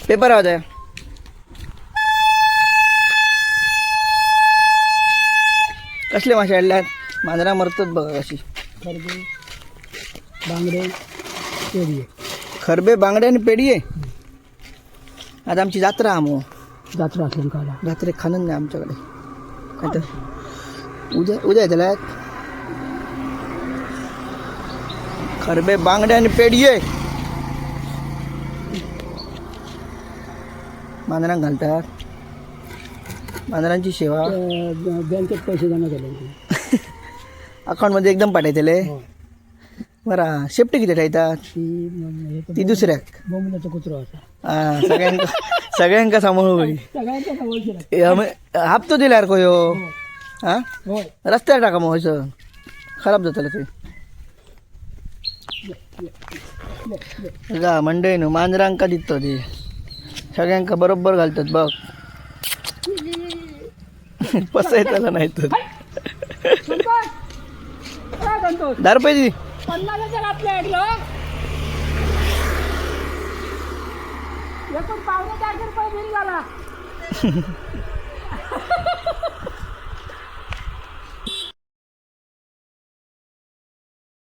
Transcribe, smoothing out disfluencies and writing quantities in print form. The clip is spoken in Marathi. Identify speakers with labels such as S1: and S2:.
S1: पेपर आवाज आहे. कसले मासे आणल्यात? मांजरा मरतात बघा कशी.
S2: खरबे बांगडे पेढी
S1: खरबे बांगडे आणि पेढी आहे. आता आमची जत्रा आमो
S2: जात्रा असल्या काला
S1: जत्रे खाणं नाही आमच्याकडे. काय तर उद्या येतल्या खरबे बांगडे आणि पेढी आहे. मांजरांक घालतात. मांजरांची सेवा.
S2: बँकेत पैसे जमा केले
S1: अकाउंटमध्ये एकदम पाठवतले. बरं शेफ्टी किती ठेवतात? ती दुसऱ्याक
S2: बोंबलाचा कुत्रा होता.
S1: सगळ्यांका सांभाळू होई.
S2: सगळ्यांच्या जवळचे
S1: हप्तो दिल्यार को ह्यो. हा
S2: होय
S1: रस्त्यावर टाका मग व्हायचं खराब जातलं ते. जा मंडळी न्हू मांजरांका दिसतो ते सगळ्यांका बरोबर घालतात बघ. पसायला नाही तर 10 रुपये दी.
S2: 50,000 आपल्या ऐकलं एकूण 4,500 रुपये बिल झाला.